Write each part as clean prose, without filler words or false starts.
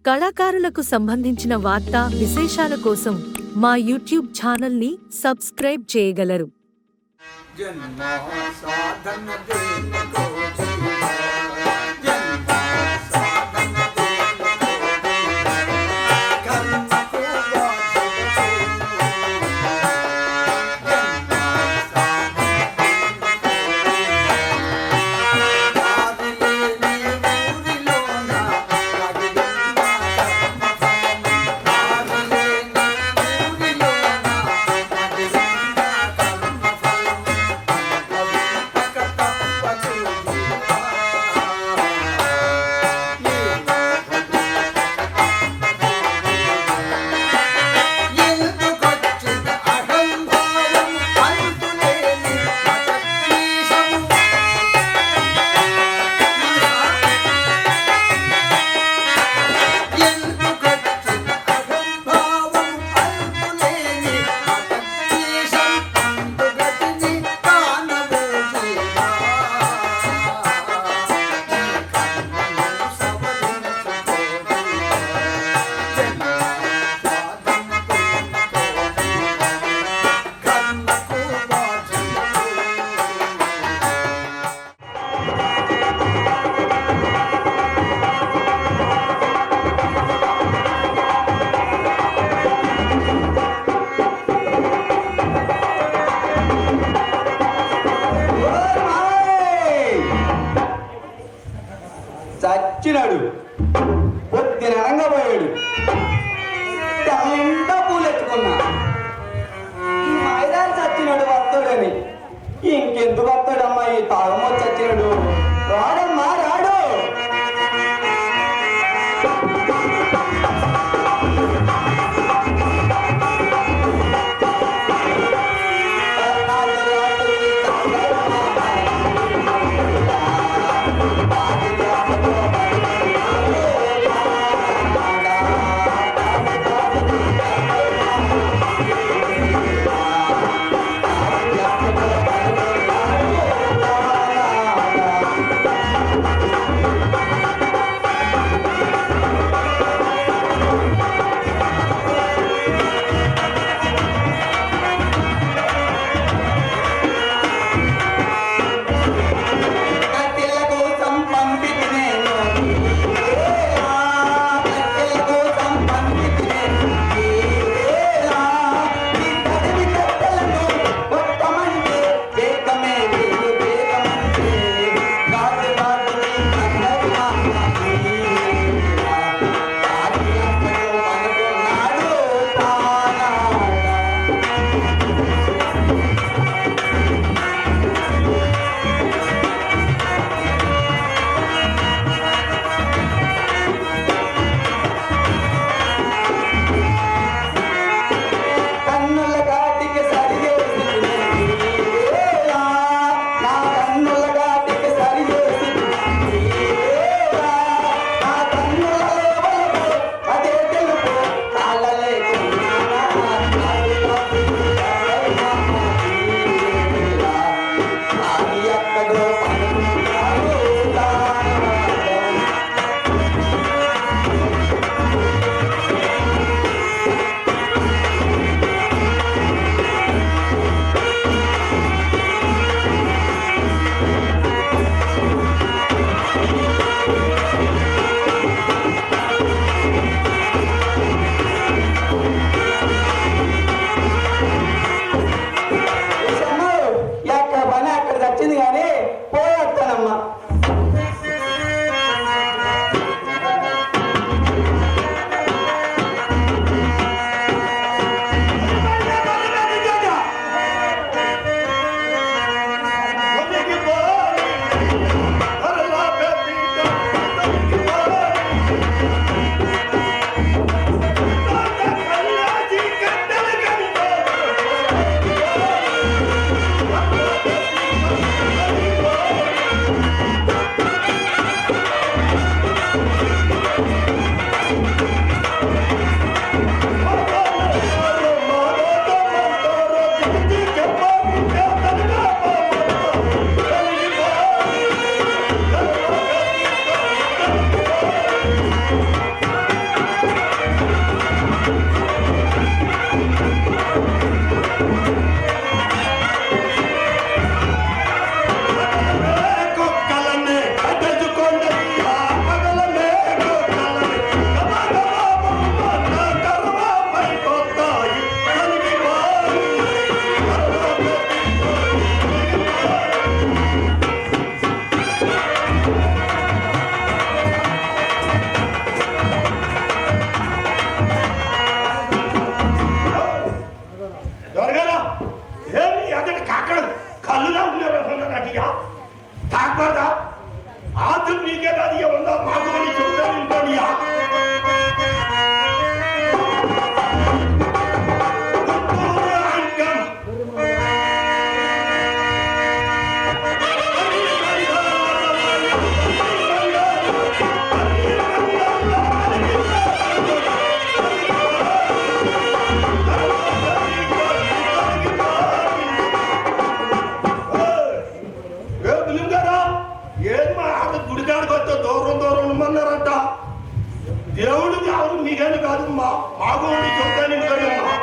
కళాకారులకు సంబంధించిన వార్తా విశేషాల కోసం మా యూట్యూబ్ ఛానల్ని సబ్స్క్రైబ్ చేయగలరు. దేవుడు దేవుడు మీకేమి కాదు మా మాగోడు చూద్దాని కదమ్మా.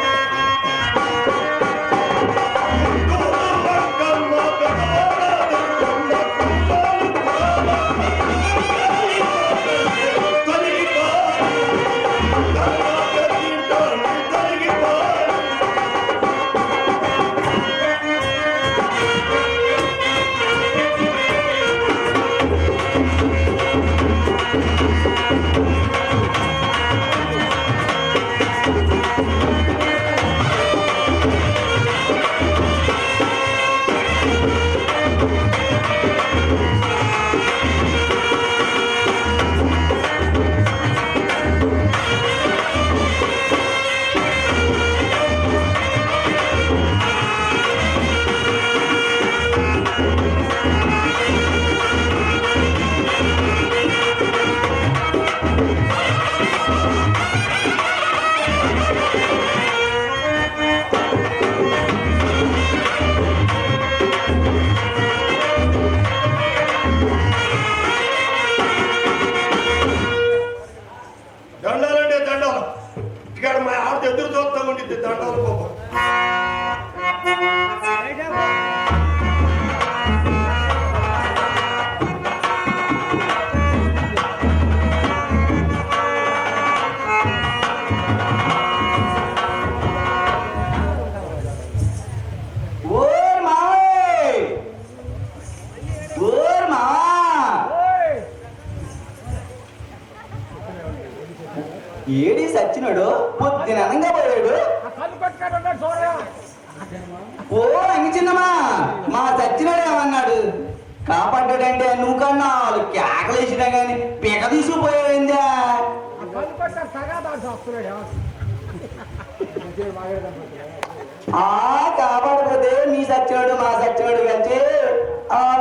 దండాలంటే దండాలు ఇక్కడ మా ఆవిడ ఎదురు చూస్తా ఉండిద్ది దండాలు పాపం. ఏడి సచ్చినాడు పొద్దునంగా పోయాడు. ఓ అంగి చిన్నమా మా సచ్చినాడు ఏమన్నాడు కాపాడ్డాడంటే నువ్వు కన్నా వాళ్ళు కేకలేసినా గాని పీక తీసుకుపోయాడిందా. కాపాడపోతే మీ సచ్చినాడు మా సచ్చినాడు కలిసి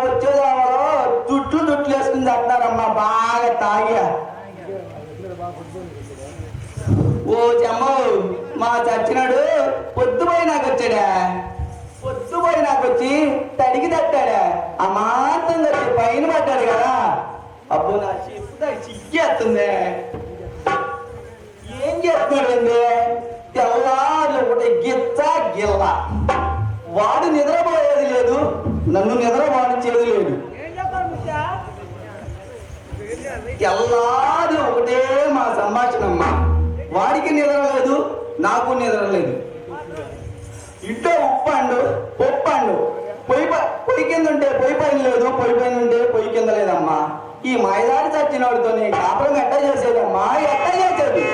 వచ్చేదామలో తుట్లు వేసుకుని చెప్తారమ్మా బాగా తాగా. ఓ చెమ్మ మా చచ్చినాడు పొద్దుపోయి నాకు వచ్చాడా. పొద్దుపోయి నాకు వచ్చి తడికి తట్టాడా. అమాంతం వచ్చి పైన పడ్డాడు కదా. అప్పుడు నా చెప్పు చిక్కేస్తుంది. ఏం చేస్తున్నాడండి తెల్లారు ఒకటి గిచ్చ గిల్ల. వాడు నిద్రపోయేది లేదు, నన్ను నిద్రపోనిచ్చేది లేదు. తెల్లారు ఒకటే మా సంభాషణమ్మా. వాడికి నిద్ర లేదు, నాకు నిద్ర లేదు. ఇట్టో ఉప్పండు పొప్పండు పొయ్యి కింద ఉంటే పొయ్యి పైన లేదు, పొయ్యి పైన ఉంటే పొయ్యి కింద లేదమ్మా. ఈ మైదాడి చచ్చినోడితో కాపురం ఎట్ట చేసేదమ్మా, ఎట్ట చేసేది.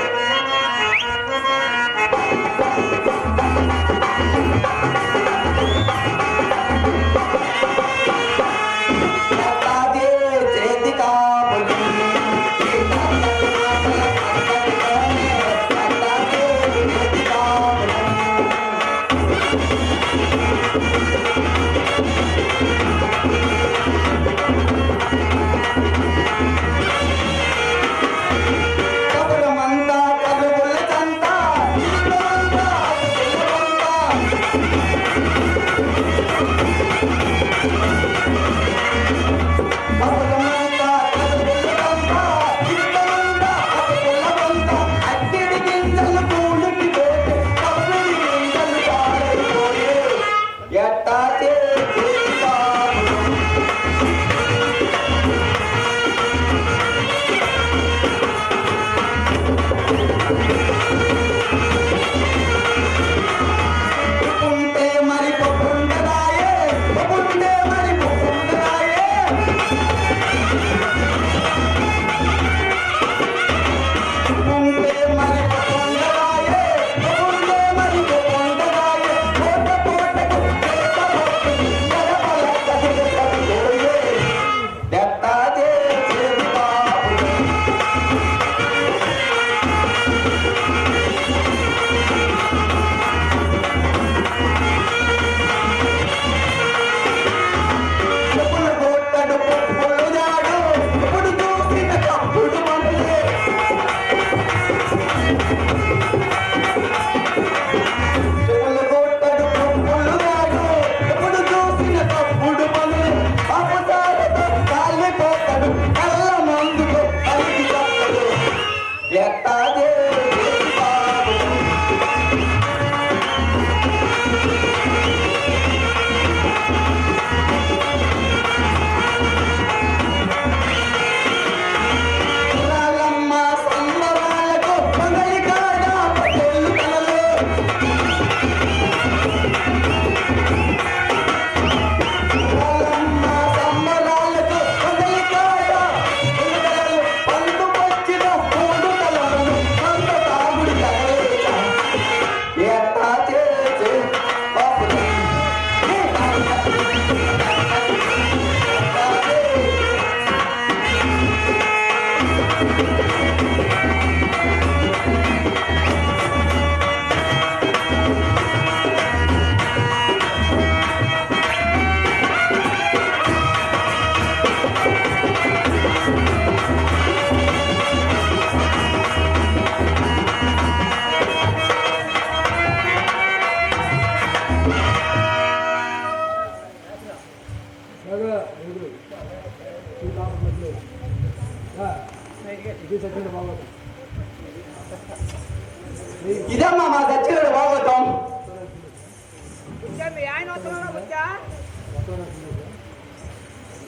ఇదమ్మా మా సచ్చినోడు భాగవతం.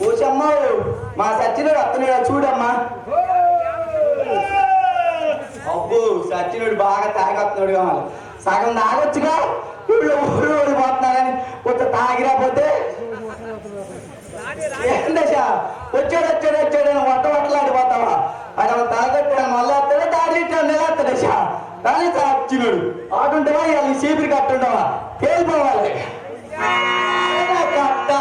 ఓషమ్మ మా సచ్చినోడు అత్తనేడా చూడమ్మా. అబ్బో సచ్చినోడు బాగా తాగొస్తున్నాడు కావాలి. సగం తాగొచ్చుగా ఊళ్ళో ఊరు ఓడిపోతున్నారని కొంచెం తాగిరాపోతే ఏం దశ వచ్చాడని వట్టలాడిపోతావా? ఆయన తాగొట్టాడు మళ్ళీ వస్తాడా తాగిట్టాడు నెలస్తాడు దశ. కానీ సచ్చినోడు ఆడుంటావా ఇవాళ చీపిరి కట్టుంటావా తేలిపోవాలి కట్ట.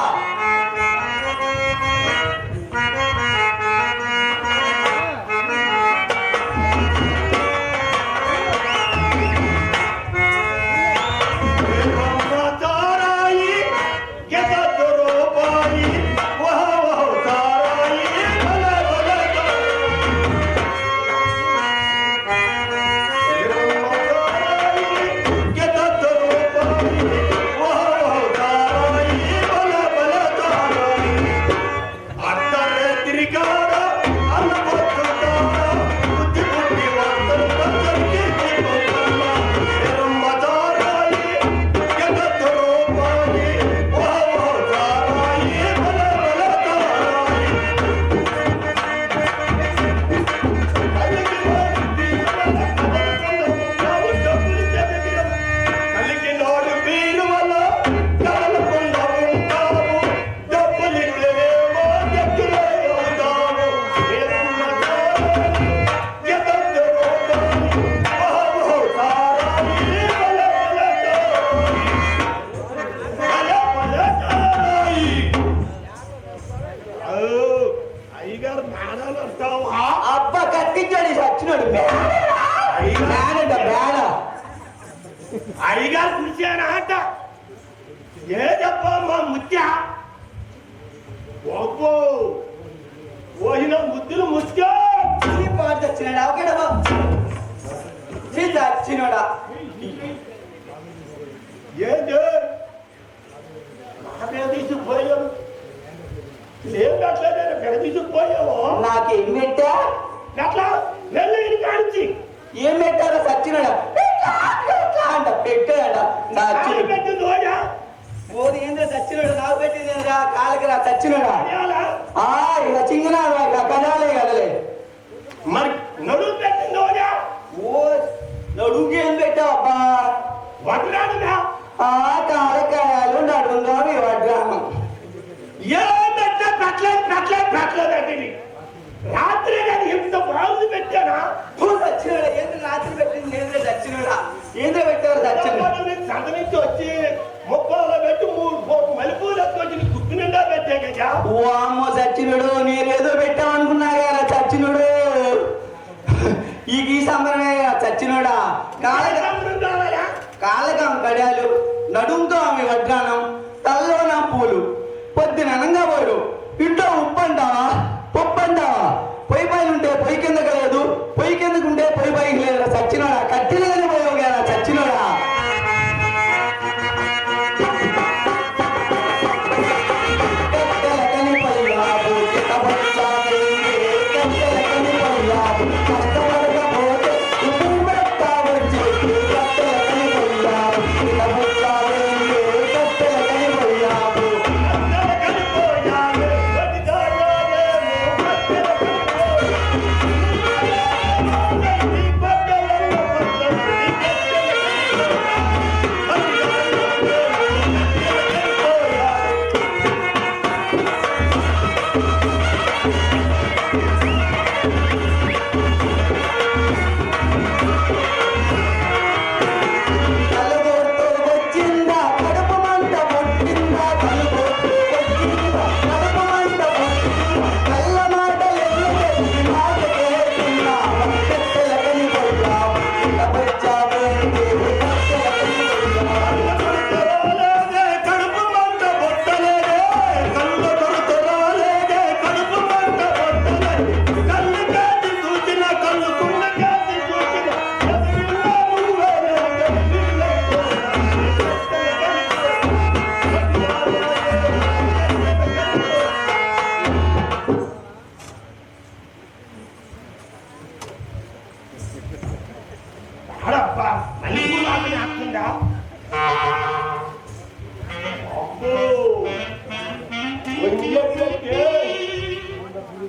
అబ్బా కట్టించాడు సచ్చినోడు అయ్యగారు కూర్చానా అంట ఏదప్పా మా ముత్య ఒప్పో పోయిన ముద్దులు ముత్యా పాటు చచ్చినాడా ఓకేడా చచ్చినోడా ఏంటి నాకే తీసుకుపోయావు ఏం కట్టలేదు ఎక్కడ తీసుకుపోయావు నాకేం పెట్టా అట్లా నెల్లి కానించి ఏం పెట్టారో సచ్చినోడా అంట పెట్టాడ నా పెట్టింది ఓజా ఓది ఏంద్ర సచ్చినోడు నాకు పెట్టింది కాళ్ళకి రా సచ్చినోడా ఇలా చింగినా కదాలే కదలే మరి నడుము పెట్టింది ఓజా ఓ నడుముకి ఏం పెట్టావు అబ్బా వడ్రాడుగా కాలకాయాలు నడుంగా వడ్రాను ఏం పెట్టా పెట్టలేదు అంటే రాత్రి కానీ ఎంత బాగుంది పెట్టానా సచ్చినోడా ఏంద్ర రాత్రి పెట్టింది ఏంద్ర సచ్చినోడా ఏంద్ర పెట్టారు సచ్చినోడు సంత నుంచి వచ్చి ముప్పలో పెట్టి 3 మలుపులు వచ్చి గుర్తు నిండా పెట్టా కదా ఓ అమ్మో సచ్చినోడు నేనేదో పెట్టామనుకున్నా కదా సచ్చినోడు ఈ సంబరమే చచ్చినోడా కాళ్ళకం కడియాలు నడుంతో ఆమె వడ్రానం తల్లో నా పూలు పొద్దున అనంగా పోరు ఇంట్లో ఉప్పు అంటావా పప్పు అంటావా పొయ్యి పైన ఉంటే పొయ్యి కిందకు లేదు పొయ్యి కిందకు ఉంటే పొయ్యి పైకి లేదు చచ్చినోడా కట్టిలేదని పోయావు కదా చచ్చినోడా అడబ్బా మల్లెపూలు ఆకలి ఆస్తుందా అబ్బో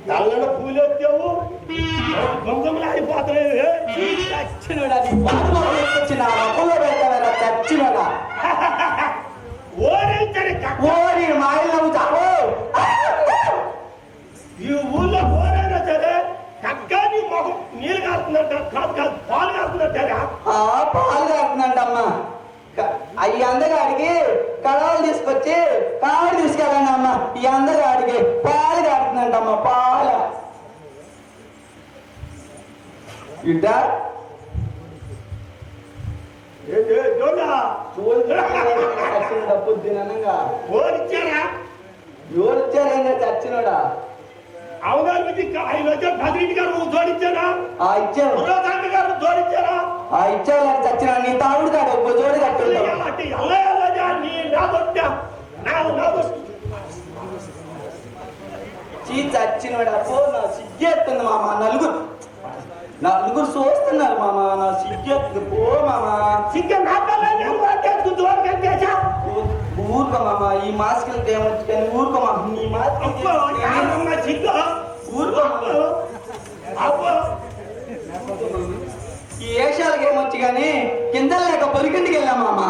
తల్లడ పూలు వచ్చావు గొంగములు అయిపోతలేదు చచ్చినోడా నీ బాధలో వచ్చిన మొక్కలో పెట్టారా చచ్చినోడా ఓరించని ఓరి మాయలు నవ్వుతావు ఈ ఊళ్ళో ఓరైనా సరే చక్కగా నీ మొహం నీళ్ళు కాస్తుందంట కాదు కాదు పాలు కాస్తుందంటారా పాలు కాస్తుందంటమ్మా ఈ అందగాడికి కళాలు తీసుకొచ్చి కాడు తీసుకెళ్ళండి అమ్మా ఈ అందగాడికి పాలు కాడుతుందంటమ్మా పాలు ఇట డబ్బు తినగా ఓరిచ్చారా ఎవరిచ్చారేంగా చచ్చినోడా అవునా ఆయన వచ్చారు పదింటి గారు నువ్వు జోడించారా ఇచ్చాను గారు జోడించారా ఇచ్చావు చచ్చిన నీ తావుడు కాదు ఒక జోడి కట్టుంటావు చచ్చినోడా పో నా సిగ్గేస్తుంది మామ నలుగురు చూస్తున్నారు మామ నా సిగ్గేస్తుంది పో మామ ఊరుకో మామ ఈ మాస్కి ఏమొచ్చు కానీ ఊరుకో మామ నీ మాస్కి ఊరుకో ఈ ఏషాలకి ఏమొచ్చు కానీ కింద లేక పొరికింటికి వెళ్ళాం మామ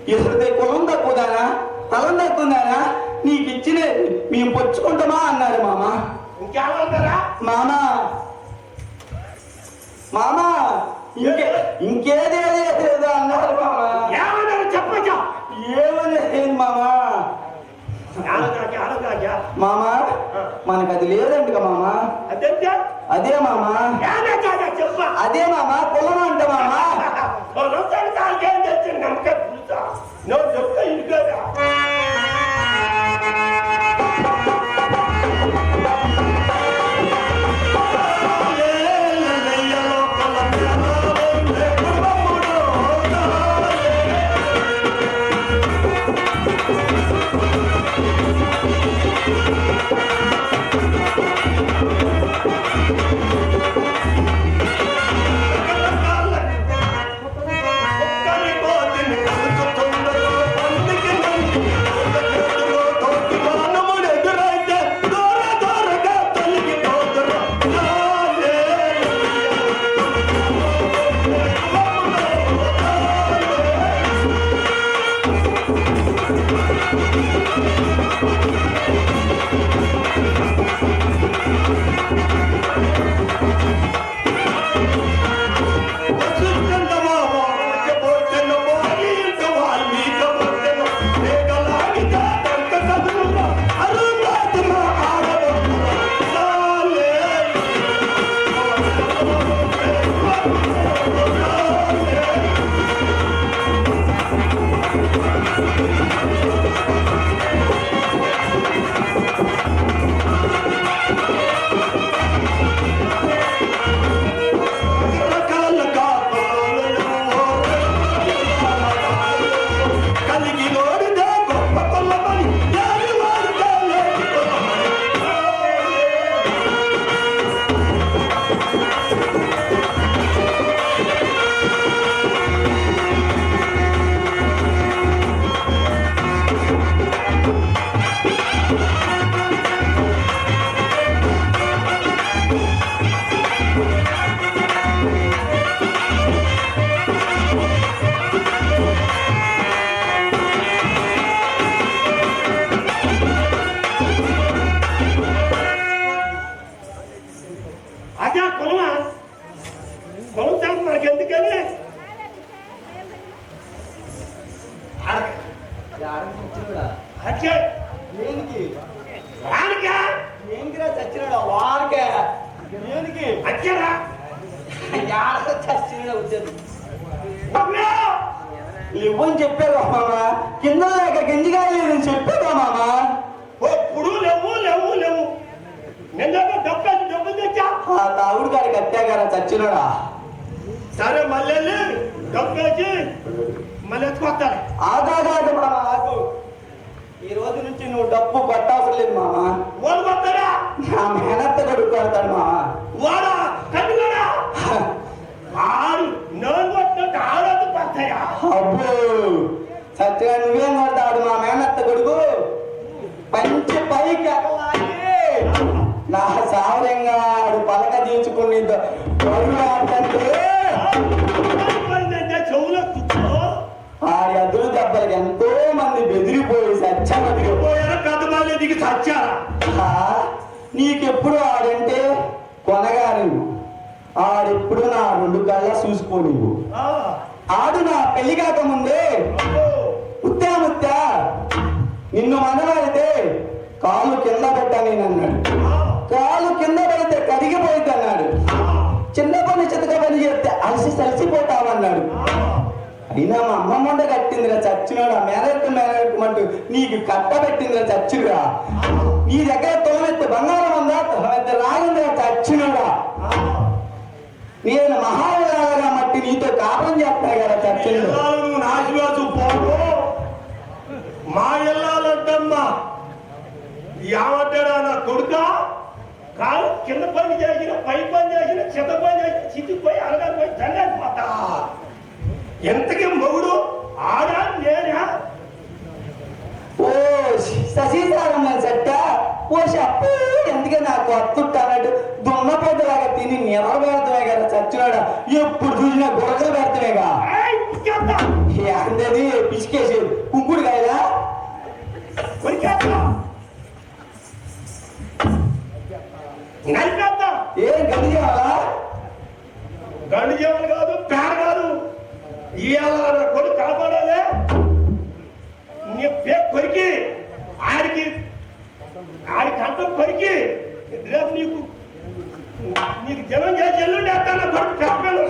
ఎదురుతే కులం తక్కువదానా తలం తక్కువదానా నీకు ఇచ్చిన మేము పొచ్చుకుంటామా అన్నారు మామ మామ మామ ఇంకేదేదో అన్నారు మామ చెప్పచ్చా ఏమలేదు మామ మామ మనకు అది లేదంట మామ అదే మామ అదే మామ కులం అంట మామ నువ్వు చెప్తా ఇంట్లో ఇవ్వని చెప్పారు మామ కింద లేక గంజిగా లేదని చెప్పారు మామ ఇప్పుడు లేవు లేవు లేవు నిన్న డబ్బు తెచ్చా ఆ తాగుడు గారి కట్టాగారా చచ్చినోడా సరే మళ్ళీ డబ్బు తెచ్చి మళ్ళీ ఎత్తుకొస్తాను ఆగాగాదు మామ ఆగు ఈ రోజు నుంచి నువ్వు డబ్బు పట్టవసరం లేదు మామ ఓడి కొడతాడా నా మేనత్త కొడుకు కొడతాడు మామ వాడా కన్నుగాడా మాటలకు ఎంతో మంది బెదిరిపోయి సత్యమతికి పోయారా పెద్దవాళ్ళే దిగి చచ్చారా? నీకెప్పుడు ఆడంటే కొనగా నువ్వు ఆడెప్పుడు నా రెండు కళ్ళ చూసుకో నువ్వు ఆ, ఆడు నా పెళ్లి కాకముందే అబ్బో. ముత్తా నిన్ను మనవాడితే కాలు కింద పెట్టాను అన్నాడు. ఆ, కాలు కింద పెడితే కరిగిపోయింది అన్నాడు. ఆ, చిన్న పని చితక పని చేస్తే అలసిపోతామన్నాడు. ఆ. అయినా మా అమ్మమ్మ ఉండ కట్టిందిరా చచ్చినోడా మేనెత్తమంటూ నీకు కట్టబెట్టిందిరా చచ్చురా. నీ దగ్గర తొలమెత్తి బంగారం ఉందా తొలమెత్తి రాగిందిరా చచ్చినోడా. నేను మహారాజుగా మట్టి నీతో కాపం చేస్తా కదా చచ్చినోడు. ఇల్లాలు నువ్వు నాశివాసు పోను. మా ఇల్లాలంటమ్మా ఏమంటాడా నా కొడుక కాదు కింద పని చేసిన పై పని చేసిన చిన్న పని చేసిన చితికిపోయి అనగానే పోయి దండపోతా. ఎంతకి మొగుడు ఆడా నేనా? ఓ శశీసారం సెట్ట ఓ చెప్పు ఎందుకే నాకు అత్తుట్టానంటే దున్నపోతులాగా తిని నిలబెడతామే కదా చచ్చినాడా. ఎప్పుడు చూసినా గురకలు పెడతామేగా. ఏయ్, ఉరికేస్తా. అందది పిసికేసి కుంకుడు కాయలా ఉరికేస్తా. నరికేస్తా. ఏం గది కావాలా. గండు జీవనం కాదు పేడ కాదు. ఇవాళ నా కొడుకు కాపాడాలి. నీ పేరు కొరికి ఆడికి కంఠం కొరికి రేపు నీకు జనం చేసి ఎల్లుండి వేస్తా నా కొడుకు చెప్పాను.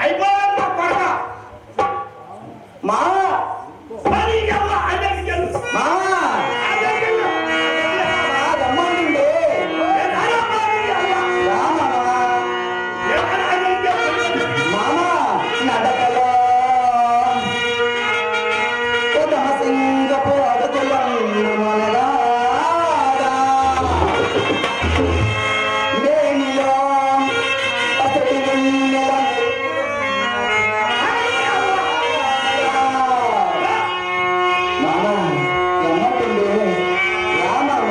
అయిపోవాలి నా కొడక. మా మరి ఇవాళ అదేకి వెళ్ళు. మా అదేకి వెళ్ళు. రమ్మంటుండే ఏ రారా బాబు ఇవాళ. రామా ఏ రారా అదేకి వెళ్ళు. మామ నడకలో ఉదమ సింగపు అడుగులన్నమనగా వేణిలో అతడి వెన్నెల మామ ఎమ్మటుండే రామమ్మ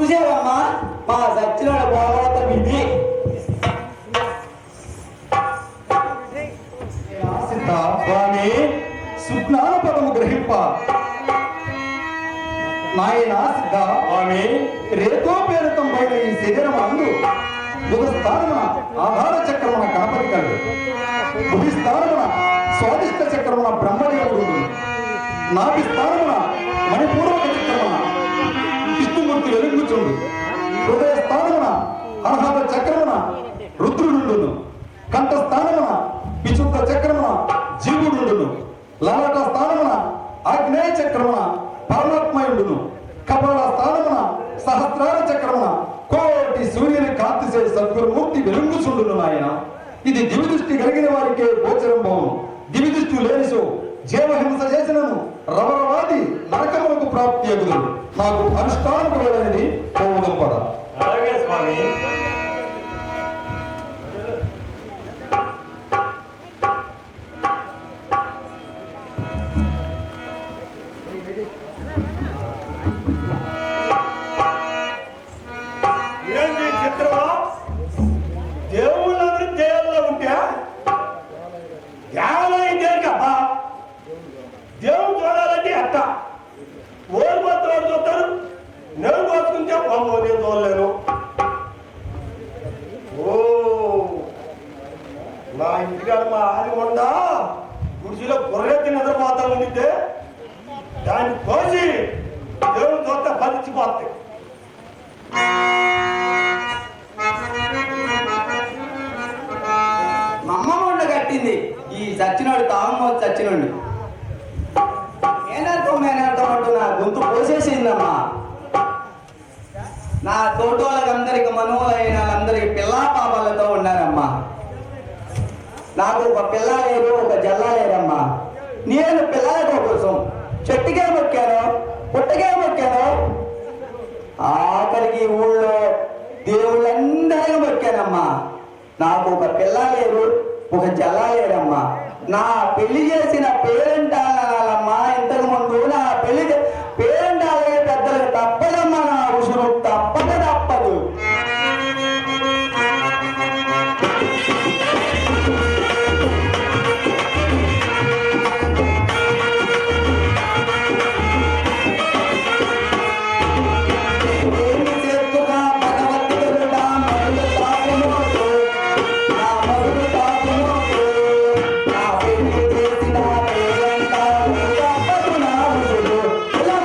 చూసావమ్మా మా సచ్చినాడు భాగవతం ఇది. సిద్ధ స్వామి సుజ్ఞాన పదము గ్రహింప. నాయన సిద్ధ స్వామి రేతోపేరితం పైన ఈ శరీరం అందు ఒక స్థానమున ఆధార చక్రమున గణపతి కలడు, బుధి స్థానమున స్వాదిష్ట చక్రమున బ్రహ్మదేవుడు, నాభి స్థానమున మణిపూర్వక చక్రమున విష్ణుమూర్తి వెలుగుచుండు, హృదయ స్థానమున అర్హత చక్రమున రుద్రుడుండును, కంఠ స్థానమున విశుద్ధ చక్రమున జీవుడుండును, లలాట స్థానమున ఆగ్నేయ చక్రమున పరమాత్మయుండును, కపాల స్థానమున సహస్రార చక్రమున కోటి సూర్యుని కాంతిసే సద్గురుమూర్తి వెలుగుచుండును. నాయన ఇది దివి దృష్టి కలిగిన వారికే గోచరం పోవును, దివి దృష్టి లేనిసో జీవహింస చేసినను రవరవాది నరకములకు ప్రాప్తి అగుదురు. నాకు అనుష్ఠానకులైనది పోవడం పడ. అలాగే స్వామి. ఏంటి చిత్రమా? దేవుళ్ళందరూ దేవుల్లో ఉంటే దేవాలయం దేనికబ్బా? దేవుడు చూడాలంటే అట్ట ఓరు పోతారు చూస్తారు. నేను కోసుకుంటే పంపో, నేను చూడలేను. ఓ నా ఇంటికాడ మా ఆది ఉండా గుడిసిలో గొర్రెత్తి నిద్రపోతా ఉండితే దాన్ని కోసి దేవుడు చూస్తే బతికిపోతాయి. మా అమ్మమ్మ ఉండ కట్టింది ఈ సచ్చినోడు తామో సచ్చినోడు. మేనర్థం అంటూ నా గొంతు పోసేసిందమ్మా. నా తోటి వాళ్ళకందరికి మనువులైన వాళ్ళందరికి పిల్లా పాపాలతో ఉన్నారమ్మా. నాకు ఒక పిల్ల లేదు, ఒక జల్ల లేదమ్మా. నేను పిల్లల కోసం చెట్టుకే మొక్కాను, పుట్టకే మొక్కాను, ఆఖరికి ఊళ్ళో దేవుళ్ళందరికీ మొక్కానమ్మా. నాకు ఒక పిల్ల లేదు, ఒక జల్ల లేదమ్మా. నా పెళ్లి చేసిన పేరెంటాలమ్మా. ఇంతకు ముందు నా పెళ్లి పేరెంటాలే పెద్దలకు తప్పదమ్మా. నా ఉసురు తప్పక తప్పదు. ఇలా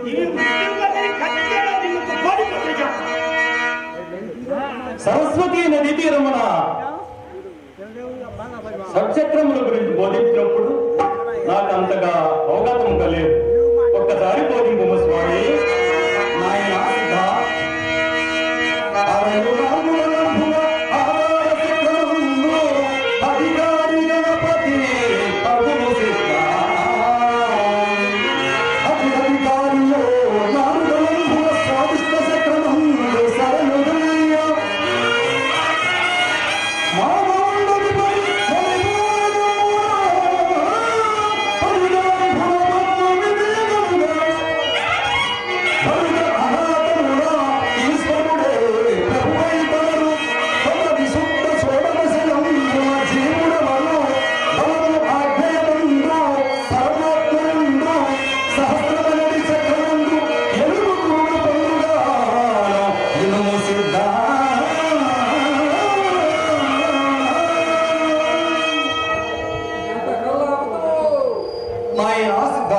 ఇవి ముఖ్యంగా ఖచ్చితంగా దీనికి కోడి పట్టించాం. సరస్వతి నదీ తీరమున సచక్రముల గురించి బోధించినప్పుడు నాకు అంతగా అవగాహన కలేదు. ఒక్కసారి బోధింపు స్వామి. నాయన సిద్ధ అధికారి గణపతి అగుము సిద్ధ అధికారిలో నాలుగు స్వాదిష్ట చక్రమందు సరళుదయ్య మానవుడిపై నాయన సిద్ధ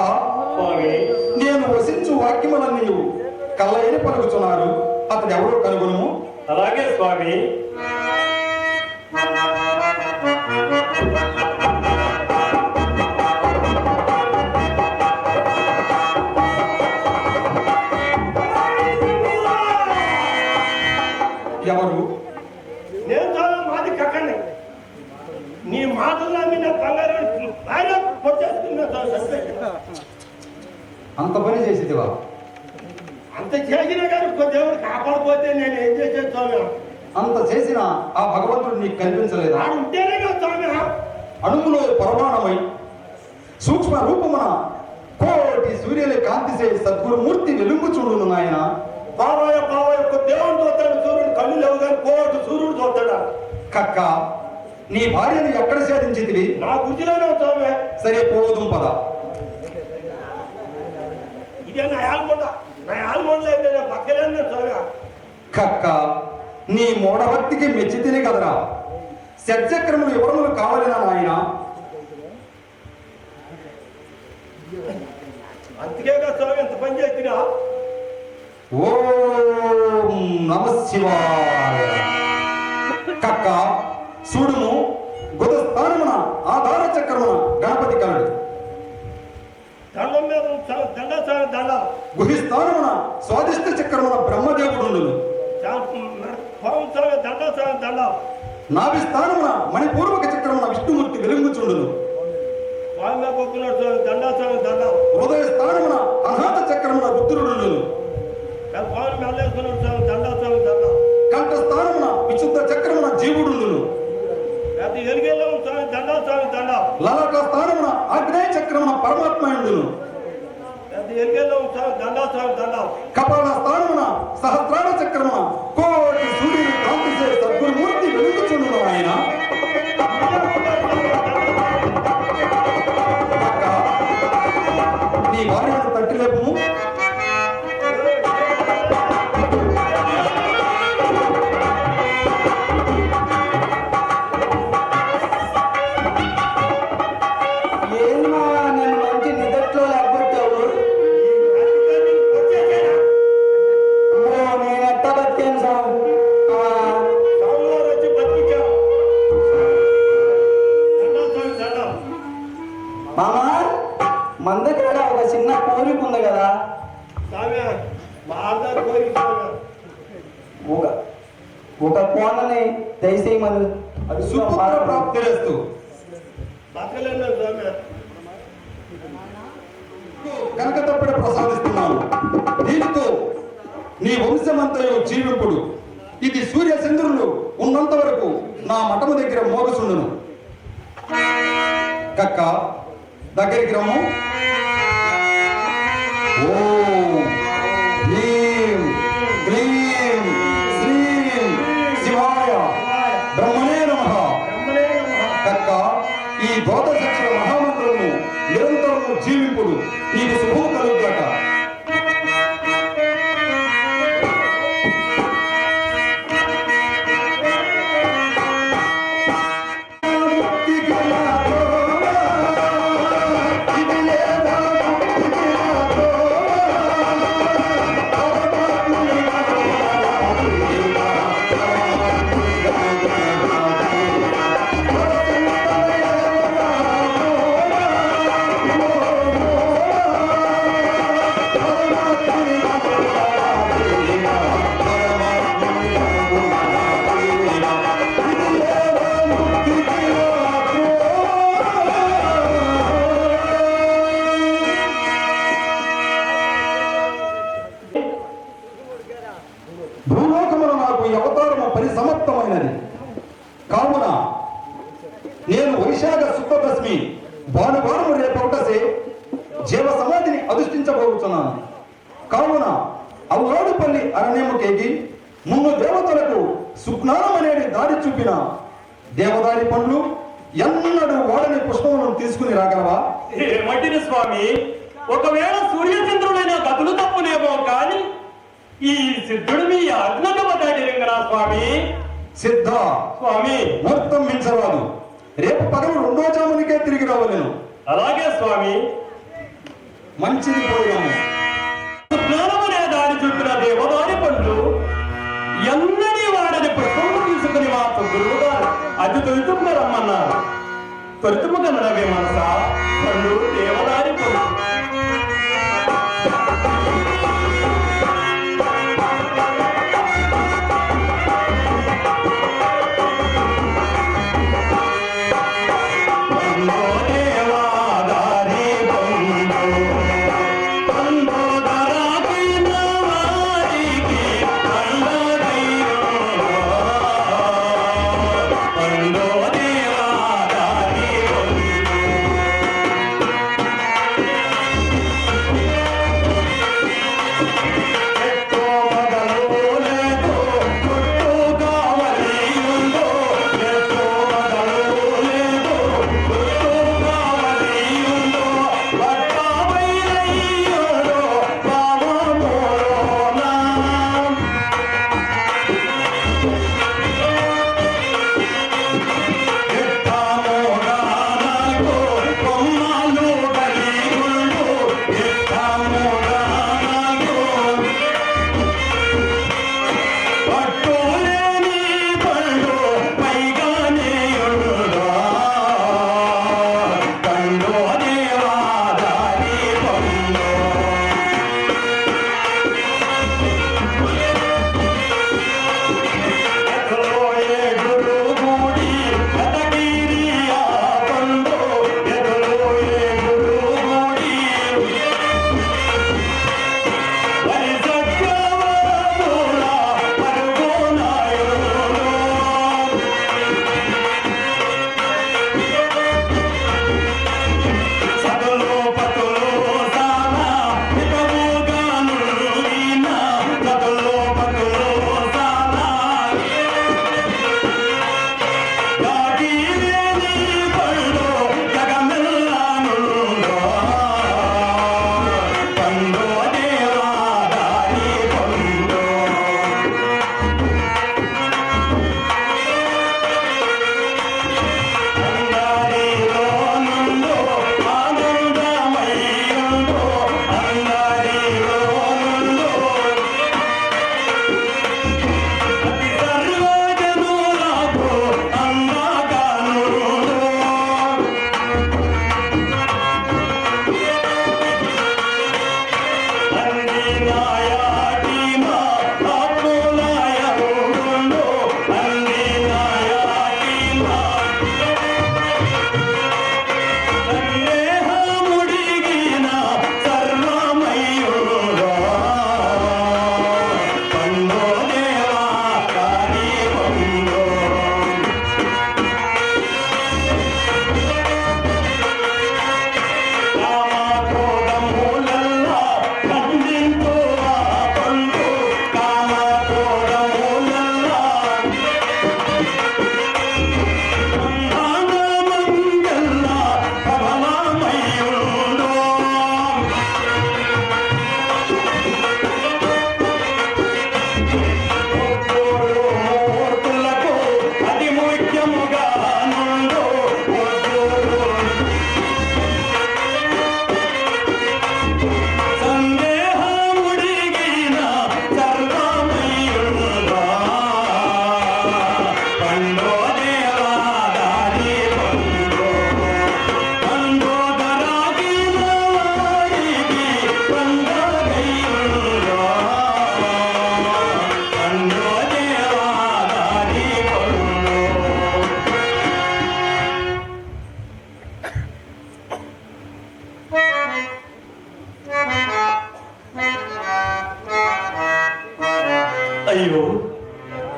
స్వామి, నేను వసించు వాక్యములన్నీ కళ్ళయ్యని పలుకుతున్నారు. అతడు ఎవరో కనుగొను. అలాగే స్వామి. ఎవరు? నేను చాలా మాది కక్కండి. నీ మాటలు నమ్మి నా బంగారు ఆయన పొట్టేసుకున్నా అంత పని చేసేదివా? అంత చేసినా కానీ దేవుడు కాపాడపోతే నేను ఏం చేసేది స్వామి? అంత చేసిన ఆ భగవంతుడు నీకు కనిపించలేదా? ఆడు ఉంటేనే కదా స్వామి. అణువులో పరమాణమై సూక్ష్మ రూపమున కోటి సూర్యుల కాంతిసే సద్గురుమూర్తి వెలుగు చూడును నాయన. బాబాయ్ ఒక దేవుడు చూస్తాడు, సూర్యుడు కళ్ళు లేవు కానీ కోటి సూర్యుడు చూస్తాడా? కక్క, నీ భార్యను ఎక్కడ సాధించింది? నా గుజ్జులోనే స్వామి. సరే పోదుం పద. ఇదే నా ఆల్మండలో అయితే నేను పక్కలేను స్వామి. కక్క, నీ మూఢభక్తికి మెచ్చి తిని కదరా. షట్చక్రములు వివరములు కావాలినా నాయన? అందుకే కదా స్వామి ఎంత పని చేసినా. ఓం నమ శివాయ. కక్క చూడుము, గుద స్థానమున ఆధార చక్రమున గణపతి కలడు. దండం మీద దండ స్వామి దండ. గుహి స్థానమున స్వాదిష్ట చక్రమున బ్రహ్మదేవుడు. పాము స్వామి దండ స్వామి దండ. నాభి స్థానమున మణిపూర్వక చక్రమున విష్ణుమూర్తి వెలుగుచుండును. స్వామి పొక్కున్నాడు స్వామి దండ స్వామి దండ. హృదయ స్థానమున అనాథ చక్రమున రుద్రుడుండును. స్వామి మెల్లేసుకున్నాడు స్వామి దండ స్వామి దండ. కంఠ స్థానమున విశుద్ధ చక్రమున జీవుడుండును. అది ఎరిగేలో స్వామి దండ స్వామి దండ. లలాట స్థానమున ఆగ్నేయ చక్రమున పరమాత్మయుండును. అది ఎరిగేలో స్వామి దండ స్వామి దండ. కపాల స్థానమున సహస్రార చక్రమున కోటి సూర్యుడు కాంతిసే సద్గురుమూర్తి వెలుగుచుండును ఆయన. అక్క, నీ భార్యను తట్టి లేపుము. ఏంమా నన్ను మంచి నిదట్లో లేకపోతావు? నేను ఎట్ట బతికాను సార్? స్వామివారు వచ్చి బతికించా. దండ స్వామి దండ. మామా, మందకాడ ఒక చిన్న కోరిక ఉంది కదా. స్వామి మా ఆధార్ కోరిక స్వామి. ఒక కోనని దయచేయమని సుపుత్ర ప్రాప్తి చేస్తూ బతకలేను స్వామి. కనుక తప్పడ ప్రసాదిస్తున్నాను. దీనితో నీ వంశమంతయు జీవింపుడు. ఇది సూర్య చంద్రులు ఉన్నంత వరకు నా మఠము దగ్గర మోగసుండును. కక్క దగ్గరికి రమ్ము. ఓం హ్రీం క్లీం శ్రీం శివాయ బ్రహ్మణే నమః. బ్రహ్మణే నమః. కక్క, ఈ ద్వాదశాక్షర మహామంత్రము నిరంతరము జీవింపుడు. నీకు శుభము కలుగుగాక. ఇది లేదా పరిసమాప్తమైనది. కావున నేను వైశాఖ శుద్ధ దశమి భానువారము రేపొకటసే జీవ సమాధిని అధిష్ఠించబోతున్నాను. కావున అల్లాడుపల్లి అరణ్యముకేగి మున్ను దేవతలకు సుజ్ఞానం అనేది దారి చూపిన దేవదారి పండ్లు ఎన్నడూ వాడని పుష్పములను తీసుకుని రాగలవా? ఏమంటిది స్వామి? ఒకవేళ సూర్యచంద్రులైన గతులు తప్పులేమో కాని ఈ సిద్ధుడు మీ ఆజ్ఞకు వదాడిరంగనా స్వామి? సిద్ధ స్వామి, ముహూర్తం మించరాదు. రేపు పగలు 2వ జామునికే తిరిగి రావలేను. అలాగే స్వామి. మంచిది పోయాము. జ్ఞానమనే దారి చూపిన దేవదారి పండ్లు ఎన్నడీ వాడని పుష్పము తీసుకుని మా గురువు గారు అతి త్వరితముగా రమ్మన్నారు. త్వరితముగా నడవే మనసా పండు దేవదారి పండు.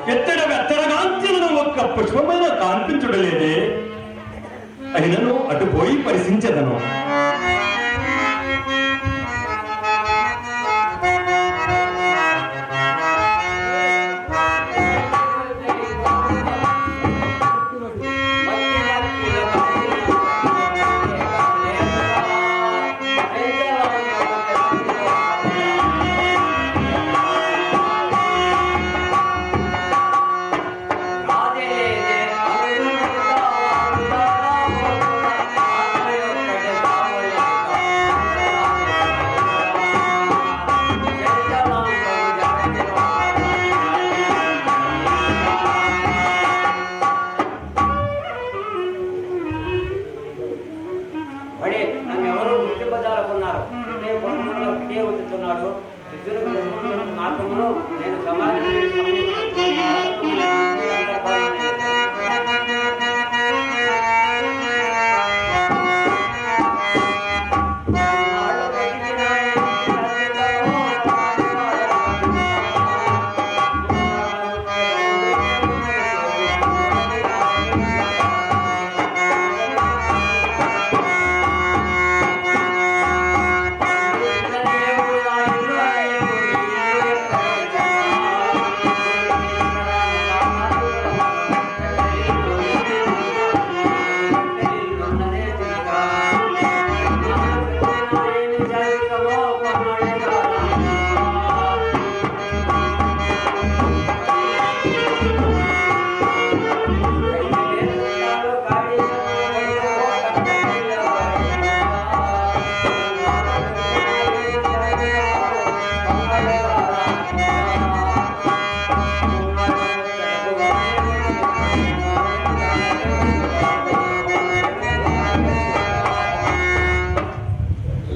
వెత్తరగాంచెలను ఒక్క పుష్పమైన కాన్పించుడలేదే. అయినను అటు పోయి పరిశీలించదను. నేను సమాజం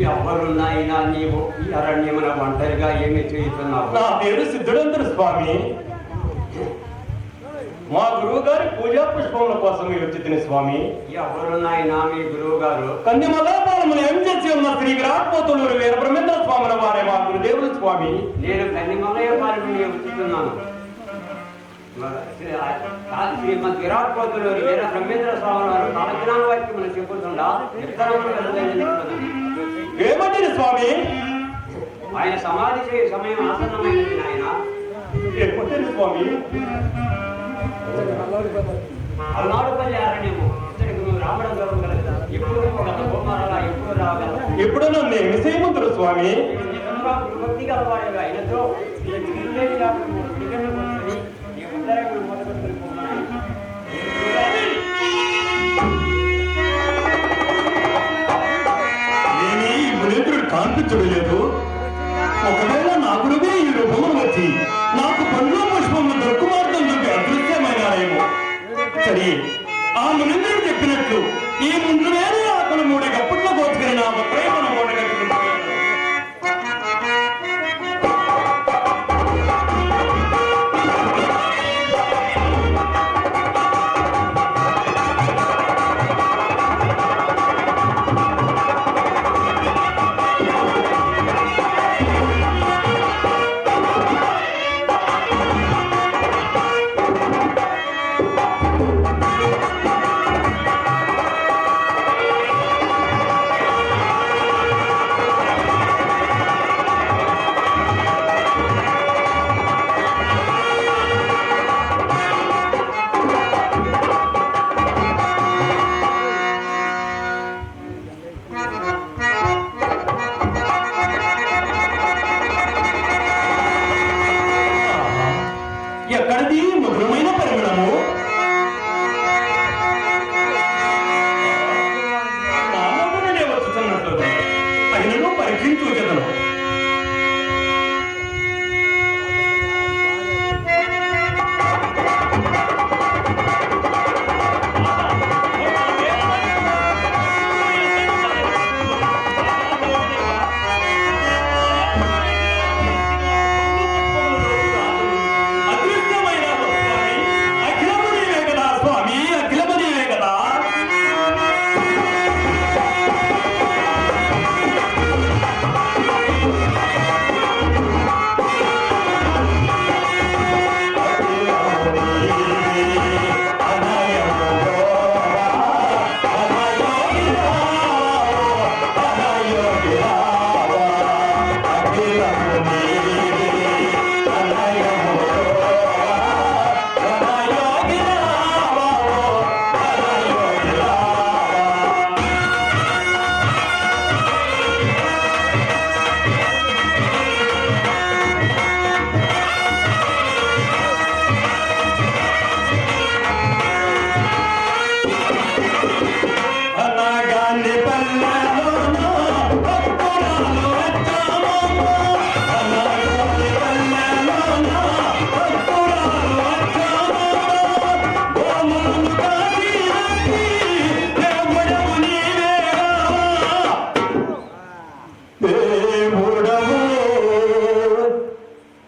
ఎవరున్నాయినా నీవు ఈ అరణ్యమున ఒంటరిగా ఏమి చేస్తున్నావు? నా పేరు సిద్ధుడంతరు స్వామి. మా గురువు గారి పూజా పుష్పముల కోసం వచ్చింది స్వామి. ఎవరున్నాయినా మీ గురువు గారు? కన్నిమలాపాలములు ఏం చేసి ఉన్న శ్రీ విరాట్పోతులూరు వీర బ్రహ్మేంద్ర స్వాముల వారే మా గురుదేవులు స్వామి. నేను కన్నిమలయ పాలన వచ్చుతున్నాను. శ్రీమద్ విరాట్పోతులూరు వీర బ్రహ్మేంద్ర స్వాముల వారు కాలజ్ఞాన వాక్యములు చెప్పుతుండా ఏమంటే స్వామి? ఆయన సమాధి చేయ సమయం ఆసన్నమైనది నాయన. ఏమంటే స్వామి? అల్లాడుపల్లి అరణ్యము ఇక్కడికి నువ్వు రావడం జరుగుతుంది. ఎప్పుడు బొమ్మలా ఎప్పుడు రాగలవు? ఎప్పుడు నన్ను ఏమి చేయమంటారు స్వామి? నిజంగా భక్తి గలవాడిగా ఆయనతో కాన్పించలేదు. ఒకవేళ నా గురువే ఈ రూపమును వచ్చి నాకు పండ్ల పుష్పములు దొరుకుమార్గం నుండి అదృశ్యమైనాయేమో. సరే, ఆ మునింద్రుడు చెప్పినట్లు ఈ ముందు వేరే ఆకులు మూడు గప్పట్లో కోసుకుని నా ప్రేమను మూడగట్టుకుంటున్నాను.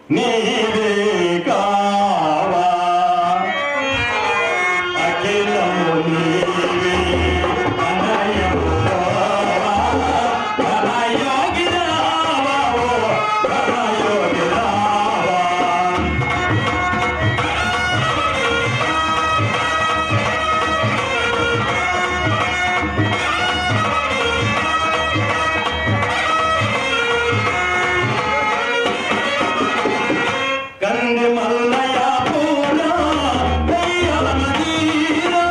నీవే కావా అఖిలము నీవే అనయము రావా ఘనయోగి రావా ఓ ఘనయోగి రావా కంది మల్లయ్య పూర దయ్యాల నదీరా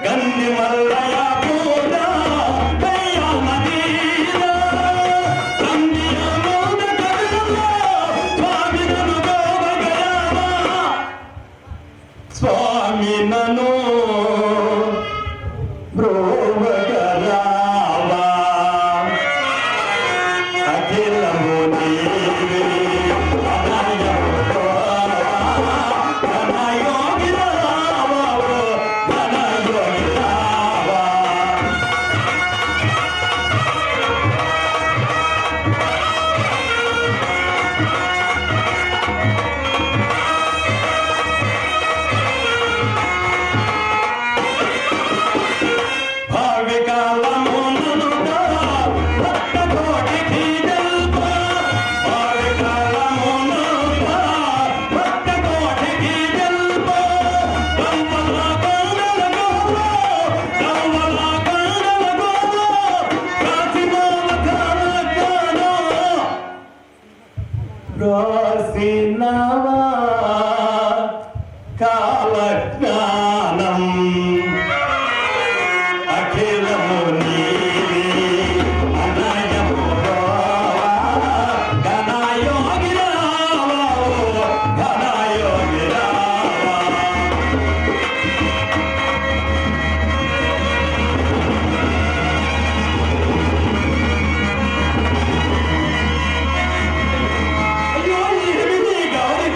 కంది మల్లయ్య పూర దయ్యాల నదీరా స్వామి నను బ్రోవగరావా అఖిలము నీవే అనయము రావా ఘనయోగి రావా ఓ ఘనయోగి రావా భావికాలమునుగా భక్తకోటికి జల్ప భావికాలమునుగా భక్తకోటికి జల్ప రవ్వల కొండల గోవా రవ్వల కొండల గోవా కాశీమాల కాలకానో రాసినవా కాలజ్ఞానం అఖిలము నీవే అనయము రావా ఘనయోగి రావా ఓ ఘనయోగి రావా అయ్యో ఏమిటి గాలి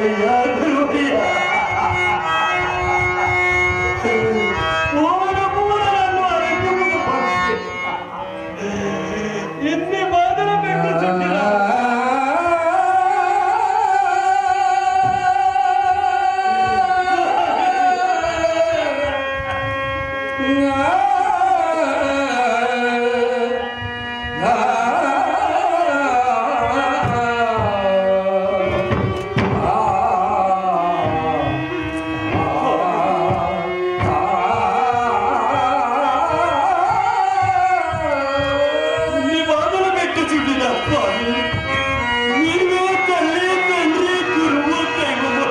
గురువయ్యా గురువయ్యా ఎన్ని బాధలు పెట్టుచుంటిరా నీ బాధలు పెట్టుచుంటిరా స్వామి నీవే తల్లి తండ్రి గురువు దైవము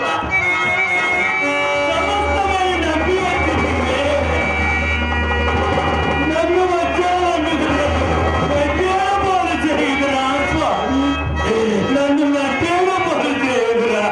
సమస్తమై నమ్మి వచ్చిందే నన్ను మధ్యాహ్నం పాలు చేయదురా స్వామి నన్ను మధ్యాహ్నం పాలు చేయదురా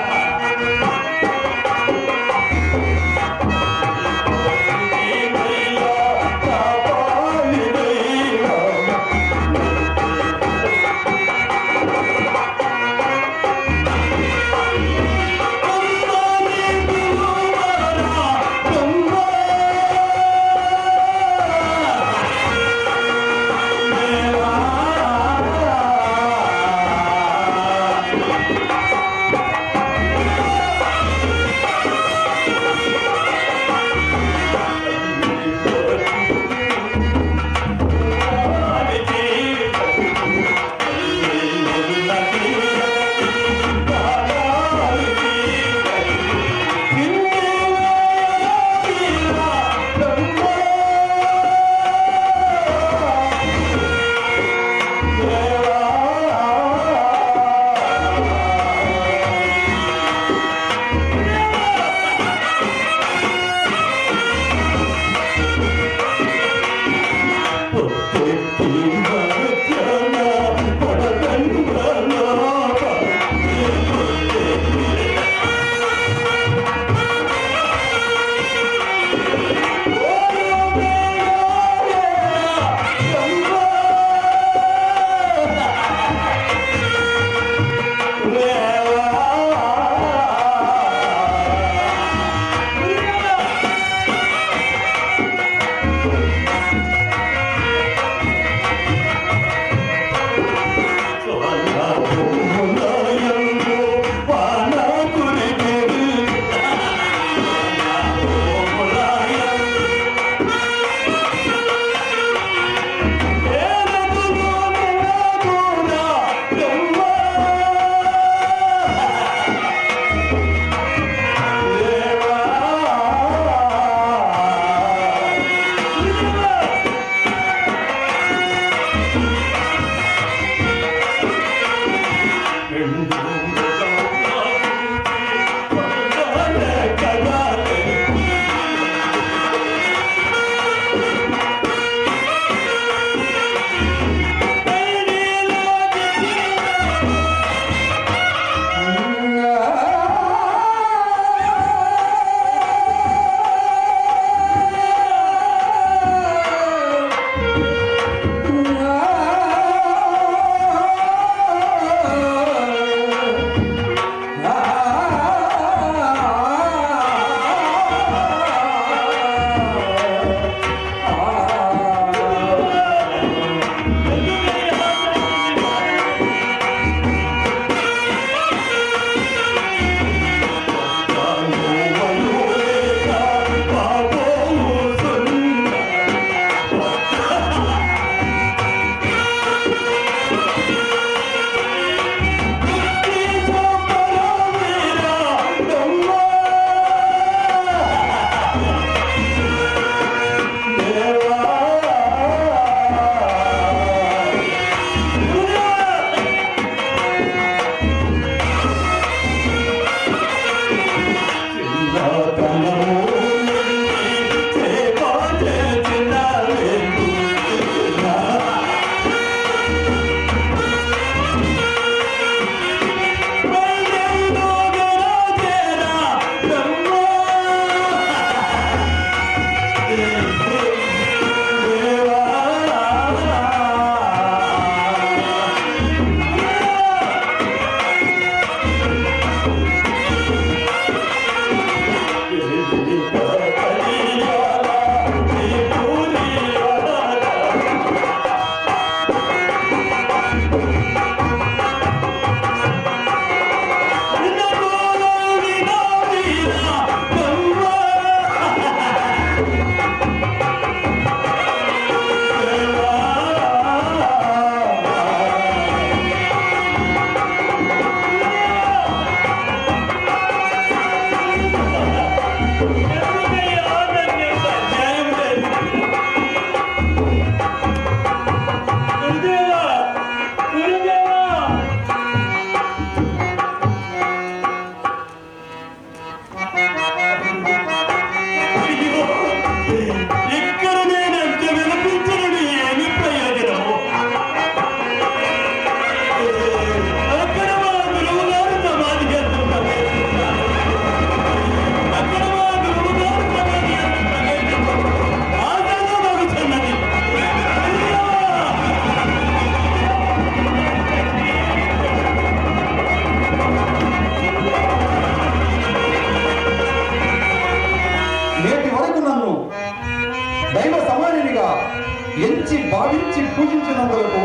ఎంచి భావించి పూజించినందుకు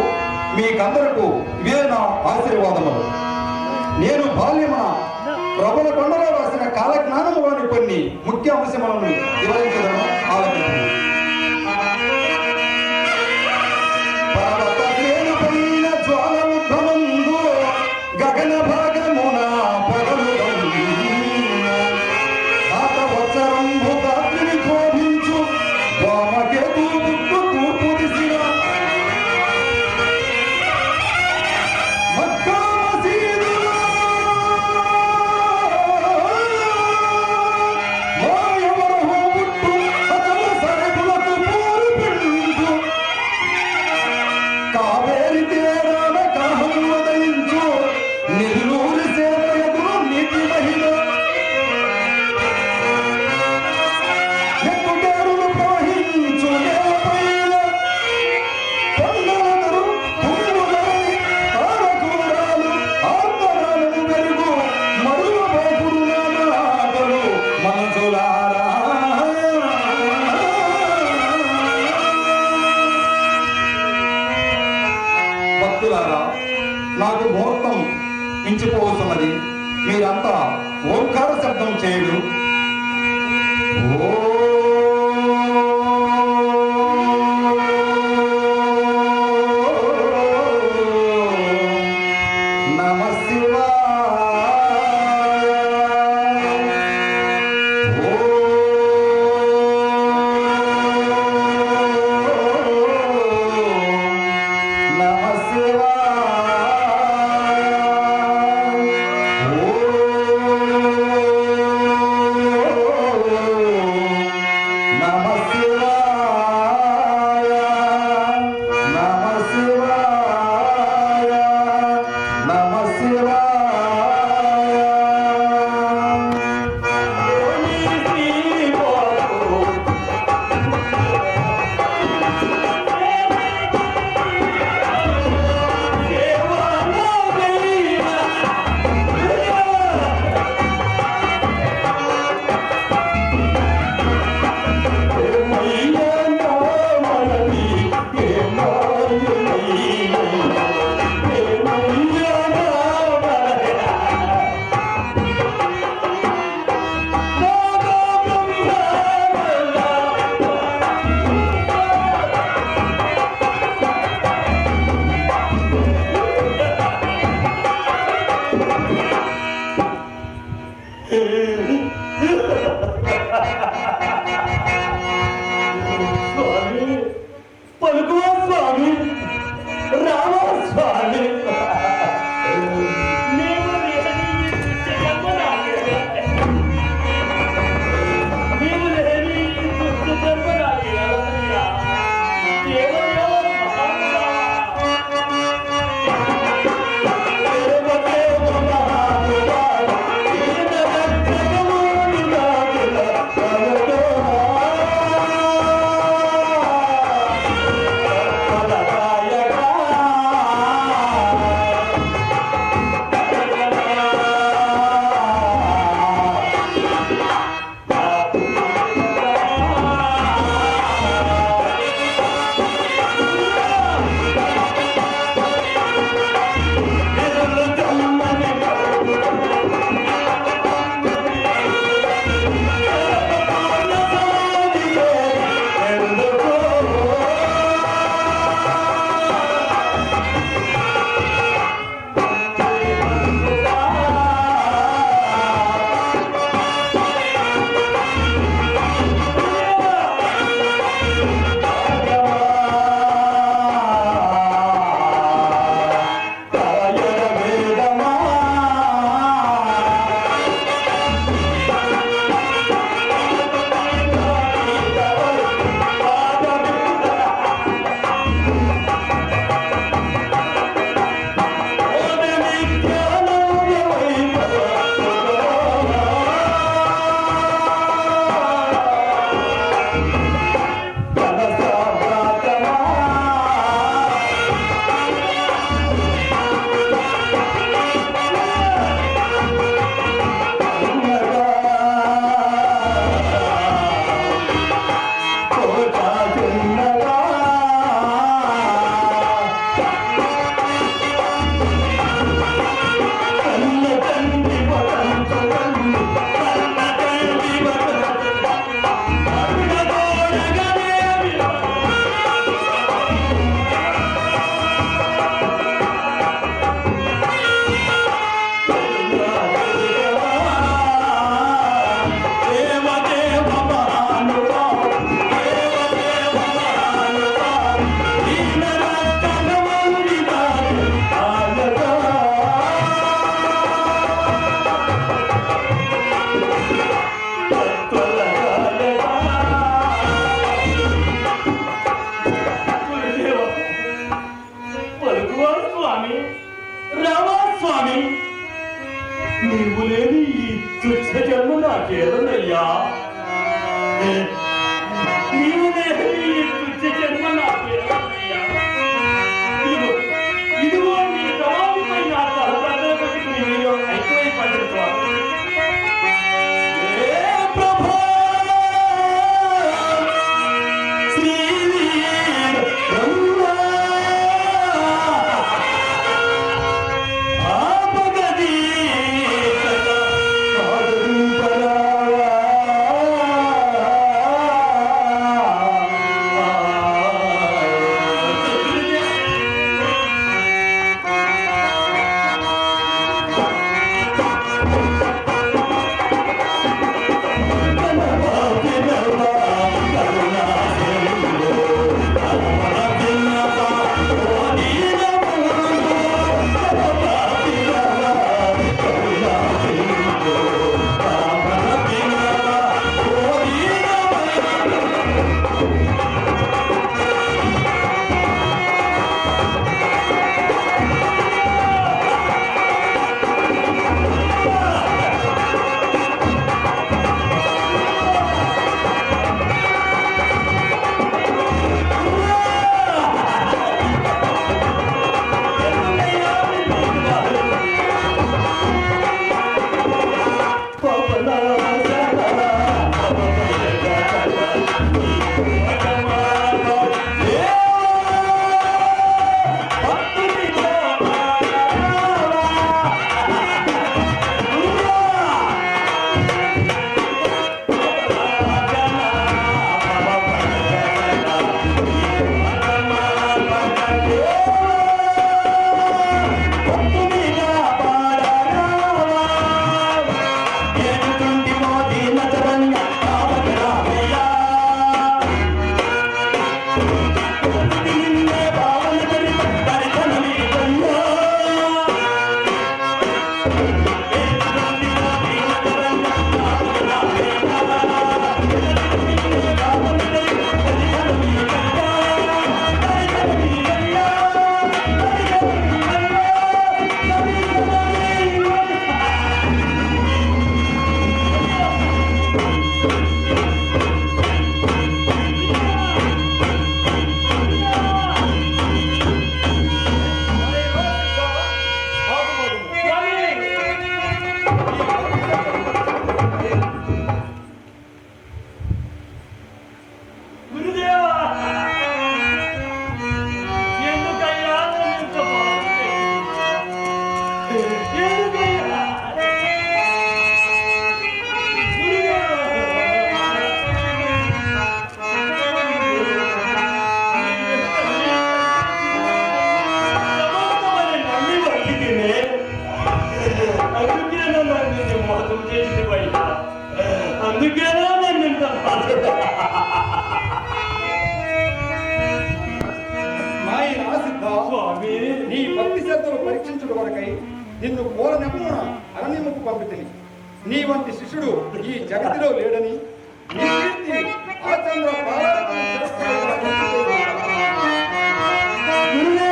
మీకందరకు ఇవే నా ఆశీర్వాదములు. నేను బాల్యమున ప్రబల కొండలో రాసిన కాలజ్ఞానములోని కొన్ని ముఖ్య అంశములను వివరించదను ఆలోచించండి. పర్వతశ్రేణుపైన జ్వాల ఉద్భవందు గగన భాగమున పొగలుగందు ఆతవత్సరంబు రాత్రిని శోభించు వామకేతు బుద్ధు తూర్పు దిశన మక్కా మసీదులో మాయవరహు పుట్టు అతను సరకులకు పోరు పెంచు కావేరి తీరాన కలహం ఉదయించు నిల్లూరి సేవయకులు నీతి మహిళ ఎత్తుగారులు ప్రవహించు నేలపైన కొండలెదురు పువ్వులని తారకూరాలు ఆర్తనాలను పెరుగు మరువ బాపురు నానాటలు మనసులారా. భక్తులారా, నాకు ముహూర్తం మించిపోతున్నది. మీరంతా ఓంకార శబ్దం చేయడు. నమ శివాయ నీవు లేని ఈ తుచ్చ జన్మ నాకేదన్నయ్యా? నీవు లేని ఈ తుచ్చ జన్మ నాకేదన్నయ్యా? ఇదిగో నీ సమాధిపై నా తలప్రార్థన పెట్టి నీలో అయిపోయి పడుతుంది. నీ భక్తి శ్రద్ధలు పరీక్షించడం వరకై నిన్ను కోరనెప్పున అరణ్యముకు పంపితిని. నీ వంటి శిష్యుడు ఈ జగతిలో లేడని నీ కీర్తి ఆచంద్ర నీవు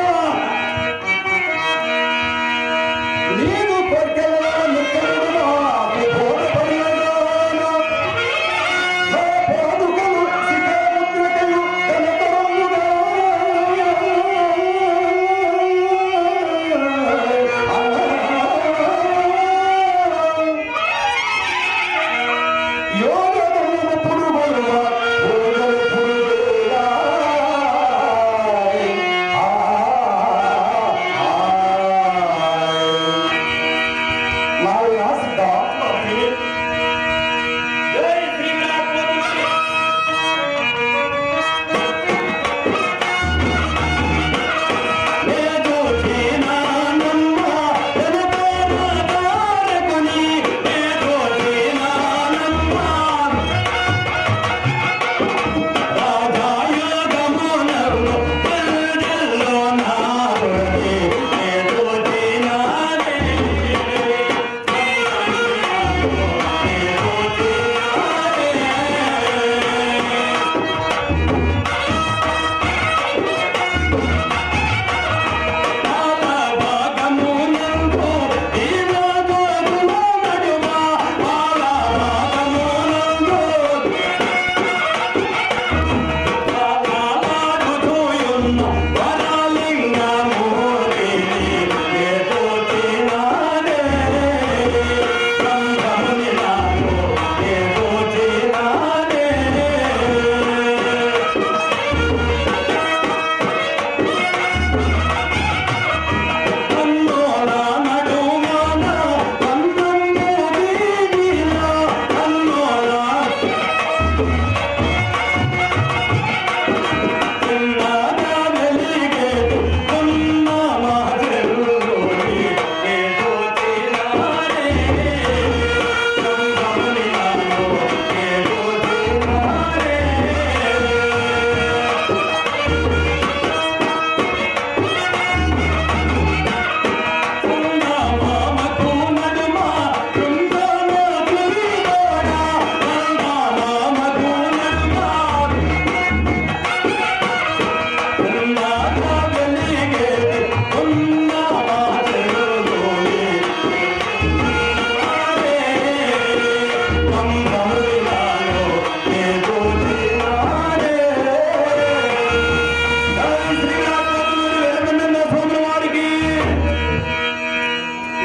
యోగ పురుగు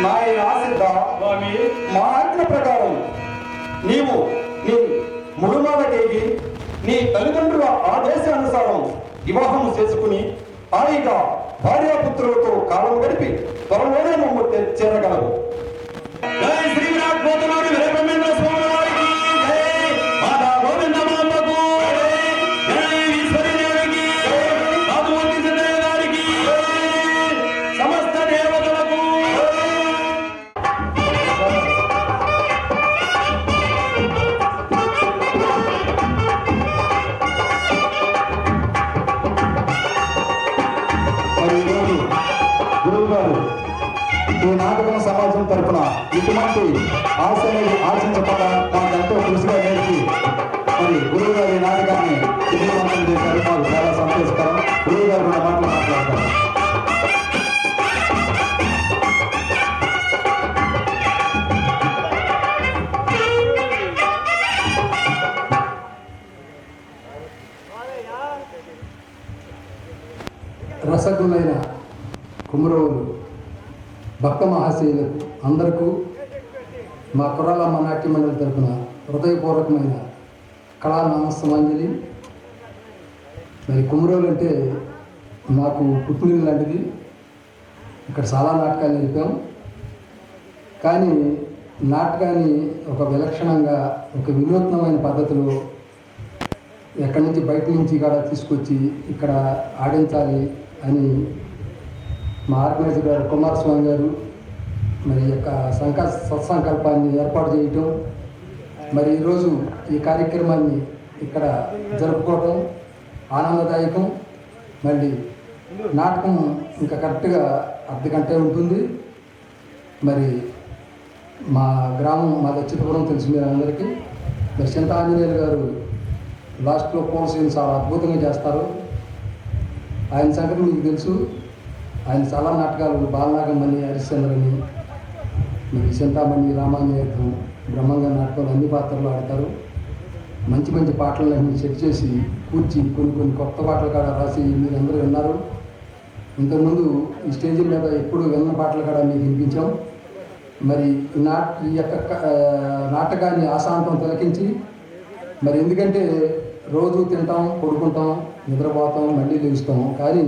నాయన సిద్ధ, స్వామి మా ఆజ్ఞ ప్రకారం నీవు నీ ముడుమాలకేగి నీ తల్లిదండ్రుల ఆదేశానుసారం వివాహం చేసుకుని హాయిగా భార్యాపుత్రులతో కాలం గడిపి త్వరలోనే మమ్మల్ని చేరగలవు. జై శ్రీ విరాట్ పోతులూరి వీరబ్రహ్మేంద్ర స్వామి వారికి జై, మాతా గోవిందమాంబకు జై, జై ఈశ్వరీ దేవికి జై, రాజమూర్తి సిద్ధయ్య గారికి జై, సమస్త దేవతలకు మరి ఈరోజు గురువు గారు ఈ నాటకం సమాజం తరపున ఇటువంటి ఆశని ఆశించకుండా మాకెంతో కృషిగా నేర్పి మరి గురువు గారు ఈ నాటకాన్ని విజయవంతం చేశారు. మాకు చాలా సంతోషకరం. గురువు గారు రెండు మాటలు మాట్లాడతారు. రసగులైన కుమరవులు భక్త మహాశయులకు అందరికీ మా కుర్రాలమ్మ నాట్య మండలి తరపున హృదయపూర్వకమైన కళా నమస్సమాంజలి. మరి కుమరవులు అంటే మాకు పుట్టినిల్లు లాంటిది. ఇక్కడ చాలా నాటకాలు నేర్పాం. కానీ నాటకాన్ని ఒక విలక్షణంగా ఒక వినూత్నమైన పద్ధతిలో ఎక్కడి నుంచి బయట నుంచి ఇక్కడ తీసుకొచ్చి ఇక్కడ ఆడించాలి అని మా ఆర్గనైజర్ గారు కుమారస్వామి గారు మరి యొక్క సత్సంకల్పాన్ని ఏర్పాటు చేయటం, మరి ఈరోజు ఈ కార్యక్రమాన్ని ఇక్కడ జరుపుకోవటం ఆనందదాయకం. మళ్ళీ నాటకం ఇంకా కరెక్ట్గా అర్ధగంటే ఉంటుంది. మరి మా గ్రామం మా దచ్చితపురం తెలుసు మీరు అందరికీ. మరి చింత ఆంజనేయులు గారు లాస్ట్లో పోల్సీని చాలా అద్భుతంగా చేస్తారు. ఆయన సంగతి మీకు తెలుసు. ఆయన చాలా నాటకాలు బాలనాగమని, హరిశ్చంద్రని, మరి చింతామణి, రామాంజనేయుడు, బ్రహ్మంగా నాటకాలు అన్ని పాత్రలు ఆడతారు. మంచి మంచి పాటలను సెట్ చేసి కూర్చి కొన్ని కొత్త పాటలు కూడా రాసి మీరు అందరూ విన్నారు. ఇంతకుముందు ఈ స్టేజీ మీద ఎప్పుడు విన్న పాటలు కూడా మీకు వినిపించాం. మరి ఈ యొక్క నాటకాన్ని ఆశాంతం తిలకించి మరి ఎందుకంటే రోజు తింటాం, పడుకుంటాం, నిద్రపోతాం, మళ్ళీ లేస్తాం. కానీ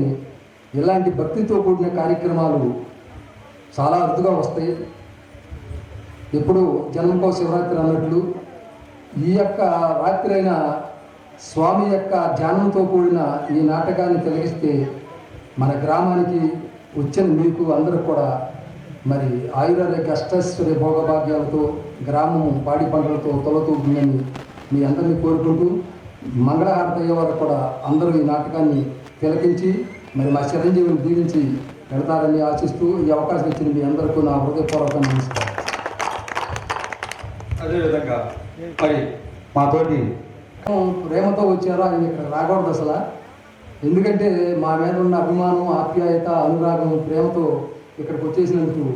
ఇలాంటి భక్తితో కూడిన కార్యక్రమాలు చాలా అరుదుగా వస్తాయి. ఎప్పుడు జన్మకో శివరాత్రి అన్నట్లు ఈ యొక్క రాత్రి అయిన స్వామి యొక్క ధ్యానంతో కూడిన ఈ నాటకాన్ని తిలకిస్తే మన గ్రామానికి వచ్చిన మీకు అందరూ కూడా మరి ఆయురారోగ్య అష్టైశ్వర్య భోగభాగ్యాలతో గ్రామం పాడి పంటలతో తొలతూగుతుందని మీ అందరినీ కోరుకుంటూ మంగళహారతి అయ్యే వరకు కూడా అందరూ ఈ నాటకాన్ని తిలకించి మరి మా చిరంజీవిని దీవించి వెళతారని ఆశిస్తూ ఈ అవకాశం ఇచ్చిన మీ అందరికీ నా హృదయపూర్వక నమస్కారం. అదేవిధంగా మరి మాతోటి ప్రేమతో వచ్చారో ఆయన ఇక్కడ రాకూడదు అసలు. ఎందుకంటే మా మీద ఉన్న అభిమానం, ఆప్యాయత, అనురాగం, ప్రేమతో ఇక్కడికి వచ్చేసినందుకు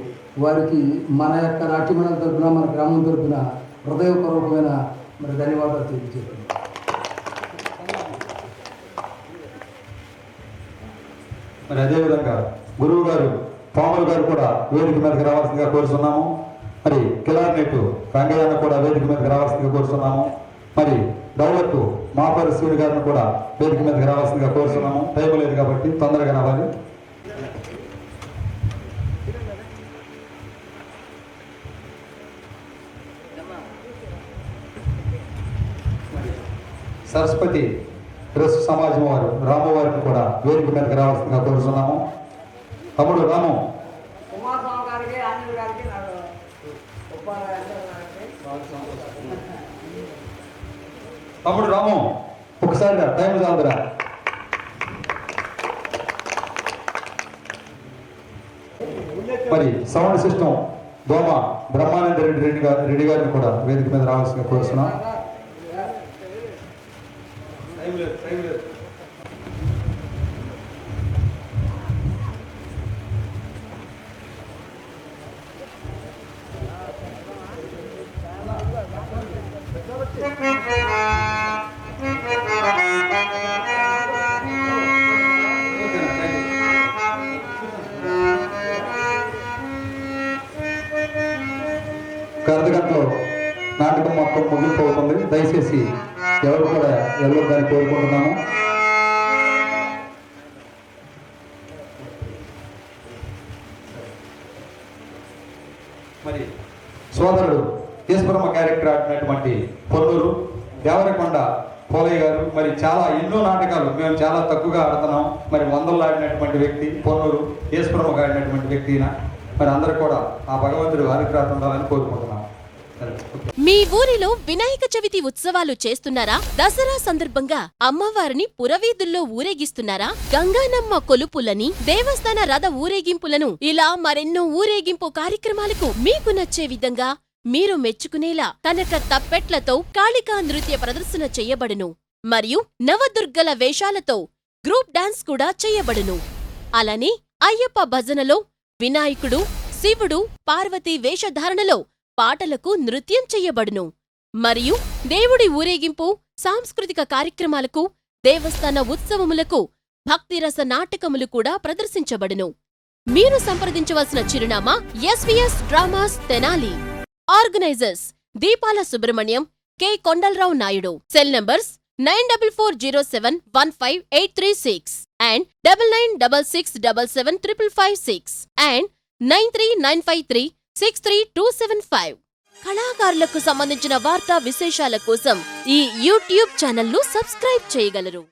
వారికి మన యొక్క నాట్యమండలి తరపున, మన గ్రామం తరపున హృదయపూర్వకమైన మరి ధన్యవాదాలు తెలియజేస్తున్నాను. మరి అదేవిధంగా గురువు గారు పాములు గారు కూడా వేదిక మీదకి రావాల్సిందిగా కోరుతున్నాము. మరి కిలార్నెట్ రంగయ్యను కూడా వేదిక మీదకి రావాల్సిందిగా కోరుతున్నాము. మరి డౌలట్ మాపరి శివుని గారిని కూడా వేదిక మీదకి రావాల్సిందిగా కోరుతున్నాము. టైం లేదు కాబట్టి తొందరగా రావాలి. సరస్వతి డ్రెస్ సమాజం వారు రాము వారిని కూడా వేదిక మీదకి రావాల్సిందిగా కోరుతున్నాము. తమ్ముడు రాము, కుమారస్వామి గారికి, ఆంజనేయులు గారికి తమ్ముడు రాము ఒకసారిగా టైం చాలదురా. మరి సౌండ్ సిస్టమ్ దోమ బ్రహ్మానంద రెడ్డి గారిని కూడా వేదిక మీద రావాల్సిందిగా కోరుతున్నాం. అర్ధగంటలో నాటకం మొత్తం ముగింపు అవుతుంది. దయచేసి ఎవరు కూడా వెళ్ళొద్దని కోరుకుంటున్నాము. మరి సోదరుడు ఈశ్వరమ్మ క్యారెక్టర్ ఆడినటువంటి పొన్నూరు దేవరకొండ పోలయ్య గారు, మరి చాలా ఎన్నో నాటకాలు మేము చాలా తక్కువగా ఆడుతున్నాం. మరి వందల్లో ఆడినటువంటి వ్యక్తి పొన్నూరు ఈశ్వరమ్మ ఆడినటువంటి వ్యక్తి. మరి అందరూ కూడా ఆ భగవంతుడు అనుగ్రహం ఉండాలని కోరుకుంటున్నాం. మీ ఊరిలో వినాయక చవితి ఉత్సవాలు చేస్తున్నారా? దసరా సందర్భంగా అమ్మవారిని పురవీధుల్లో ఊరేగిస్తున్నారా? గంగానమ్మ కొలుపులని, దేవస్థాన రథ ఊరేగింపులను, ఇలా మరెన్నో ఊరేగింపు కార్యక్రమాలకు మీకు నచ్చే విధంగా, మీరు మెచ్చుకునేలా కనక తప్పెట్లతో కాళికా నృత్య ప్రదర్శన చెయ్యబడును. మరియు నవదుర్గల వేషాలతో గ్రూప్ డాన్స్ కూడా చెయ్యబడును. అలానే అయ్యప్ప భజనలో వినాయకుడు, శివుడు, పార్వతీ వేషధారణలో పాటలకు నృత్యం చెయ్యబడును. మరియు దేవుడి ఊరేగింపు, సాంస్కృతిక కార్యక్రమాలకు, దేవస్థాన ఉత్సవములకు భక్తిరస నాటకములు కూడా ప్రదర్శించబడును. మీరు సంప్రదించవలసిన చిరునామా ఎస్వీఎస్ డ్రామాస్ తెనాలి. ఆర్గనైజర్స్ దీపాల Subrahmanyam, K Kondalarao Naidu. Cell numbers 9440715836 and 9966775556 and 939536325. కళాకారులకు సంబంధించిన వార్తా విశేషాల కోసం ఈ యూట్యూబ్ ఛానల్ను సబ్స్క్రైబ్ చేయగలరు.